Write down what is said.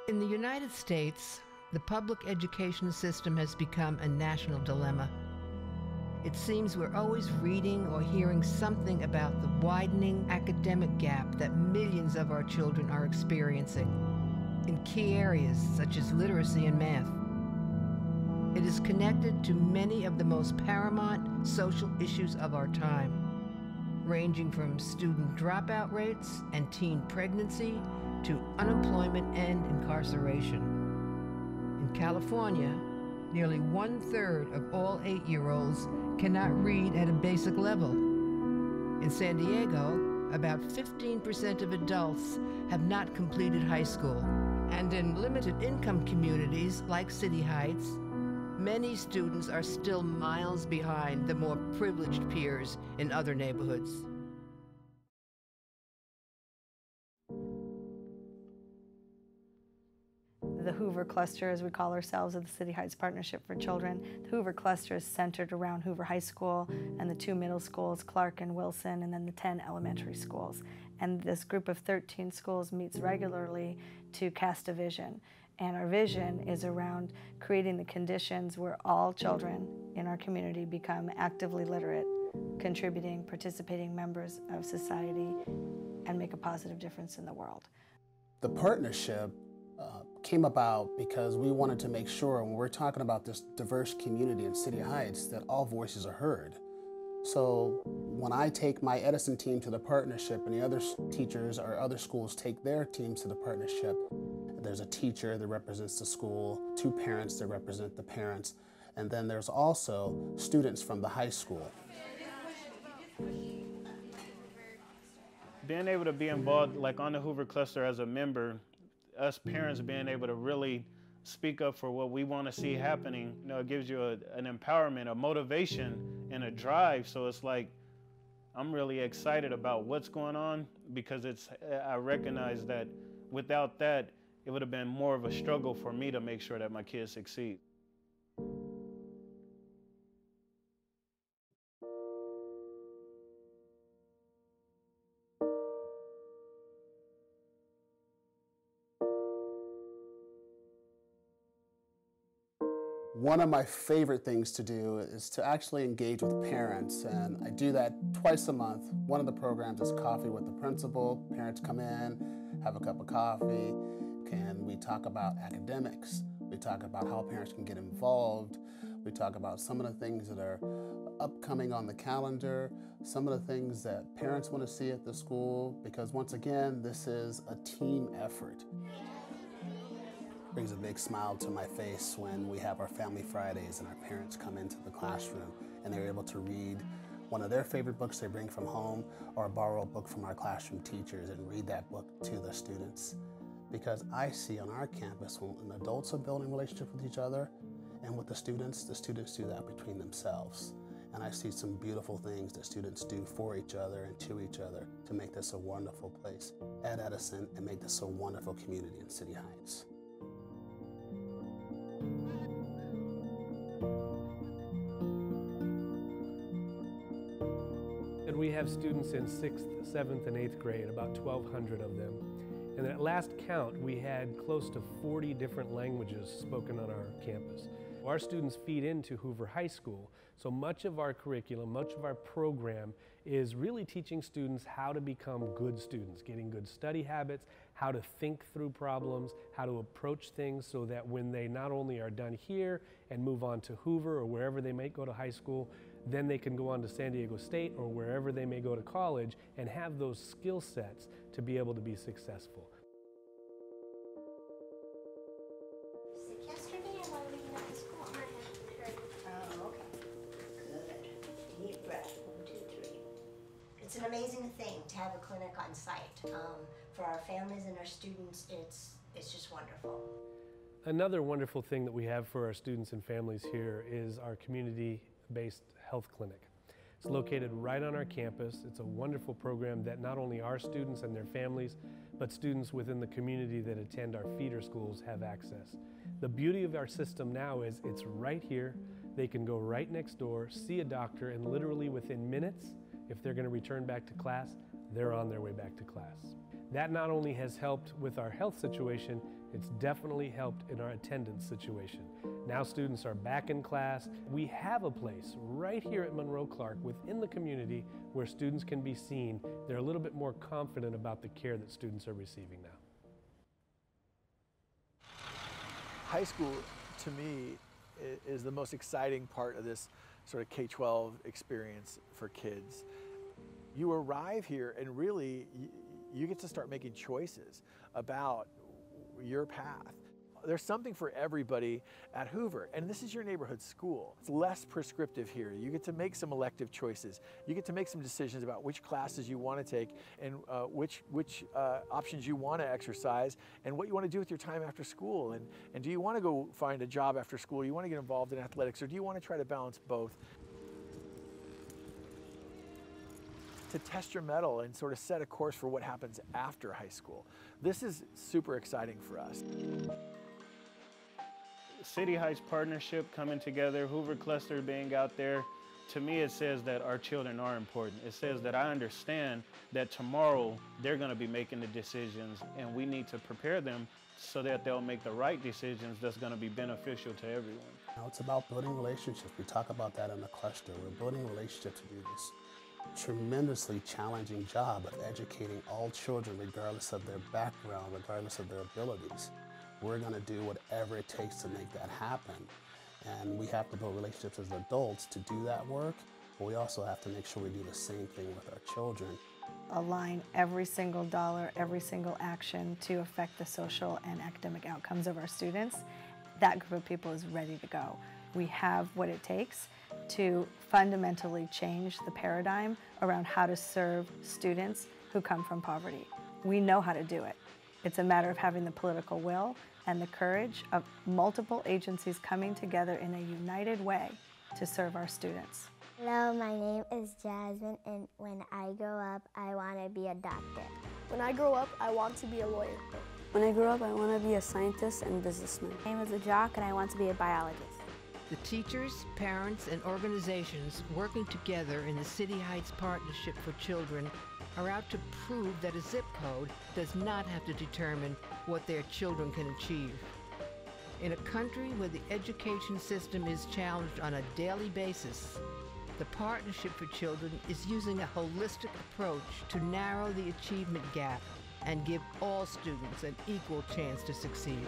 In the United States, the public education system has become a national dilemma. It seems we're always reading or hearing something about the widening academic gap that millions of our children are experiencing in key areas such as literacy and math. It is connected to many of the most paramount social issues of our time, ranging from student dropout rates and teen pregnancy to unemployment and incarceration. In California, nearly 1/3 of all 8-year-olds cannot read at a basic level. In San Diego, about 15% of adults have not completed high school. And in limited income communities like City Heights, many students are still miles behind the more privileged peers in other neighborhoods. The Hoover Cluster, as we call ourselves, of the City Heights Partnership for Children. The Hoover Cluster is centered around Hoover High School and the 2 middle schools, Clark and Wilson, and then the 10 elementary schools. And this group of 13 schools meets regularly to cast a vision. And our vision is around creating the conditions where all children in our community become actively literate, contributing, participating members of society, and make a positive difference in the world. The partnership came about because we wanted to make sure when we're talking about this diverse community in City Heights that all voices are heard. So when I take my Edison team to the partnership and the other teachers or other schools take their teams to the partnership, there's a teacher that represents the school, 2 parents that represent the parents, and then there's also students from the high school. Being able to be involved like on the Hoover Cluster as a member, us parents being able to really speak up for what we want to see happening, it gives you an empowerment, a motivation, and a drive. So it's like, I'm really excited about what's going on because I recognize that without that, it would have been more of a struggle for me to make sure that my kids succeed. One of my favorite things to do is to actually engage with parents, and I do that twice a month. One of the programs is Coffee with the Principal. Parents come in, have a cup of coffee, and we talk about academics. We talk about how parents can get involved. We talk about some of the things that are upcoming on the calendar, some of the things that parents want to see at the school, because once again, this is a team effort. Brings a big smile to my face when we have our Family Fridays and our parents come into the classroom and they're able to read one of their favorite books they bring from home or borrow a book from our classroom teachers and read that book to the students. Because I see on our campus when adults are building relationships with each other and with the students do that between themselves. And I see some beautiful things that students do for each other and to each other to make this a wonderful place at Edison and make this a wonderful community in City Heights. And we have students in 6th, 7th, and 8th grade, about 1,200 of them. And at last count, we had close to 40 different languages spoken on our campus. Our students feed into Hoover High School, so much of our curriculum, much of our program is really teaching students how to become good students, getting good study habits, how to think through problems, how to approach things so that when they not only are done here and move on to Hoover or wherever they might go to high school, then they can go on to San Diego State or wherever they may go to college and have those skill sets to be able to be successful. Yesterday I wanted to get out of school and I hadn't heard. Oh, okay. Good. Deep breath. 1, 2, 3. It's an amazing thing to have a clinic on site. For our families and our students, it's just wonderful. Another wonderful thing that we have for our students and families here is our community-based health clinic. It's located right on our campus. It's a wonderful program that not only our students and their families, but students within the community that attend our feeder schools have access. The beauty of our system now is it's right here. They can go right next door, see a doctor, and literally within minutes, if they're going to return back to class, they're on their way back to class. That not only has helped with our health situation, It's definitely helped in our attendance situation. Now students are back in class. We have a place right here at Monroe Clark within the community where students can be seen. They're a little bit more confident about the care that students are receiving now. High school, to me, is the most exciting part of this sort of K-12 experience for kids. You arrive here and really you get to start making choices about your path. There's something for everybody at Hoover, and this is your neighborhood school. It's less prescriptive here. You get to make some elective choices. You get to make some decisions about which classes you want to take and which options you want to exercise and what you want to do with your time after school. And do you want to go find a job after school? Do you want to get involved in athletics, or do you want to try to balance both? To test your mettle and sort of set a course for what happens after high school. This is super exciting for us. City Heights partnership coming together, Hoover Cluster being out there, to me it says that our children are important. It says that I understand that tomorrow they're going to be making the decisions, and we need to prepare them so that they'll make the right decisions that's going to be beneficial to everyone. Now, it's about building relationships. We talk about that in the cluster. We're building relationships to do this tremendously challenging job of educating all children regardless of their background, regardless of their abilities. We're going to do whatever it takes to make that happen. And we have to build relationships as adults to do that work, but we also have to make sure we do the same thing with our children. Align every single dollar, every single action to affect the social and academic outcomes of our students. That group of people is ready to go. We have what it takes to fundamentally change the paradigm around how to serve students who come from poverty. We know how to do it. It's a matter of having the political will and the courage of multiple agencies coming together in a united way to serve our students. Hello, my name is Jasmine, and when I grow up, I want to be a doctor. When I grow up, I want to be a lawyer. When I grow up, I want to be a scientist and businessman. My name is Ajak, and I want to be a biologist. The teachers, parents, and organizations working together in the City Heights Partnership for Children are out to prove that a zip code does not have to determine what their children can achieve. In a country where the education system is challenged on a daily basis, the Partnership for Children is using a holistic approach to narrow the achievement gap and give all students an equal chance to succeed.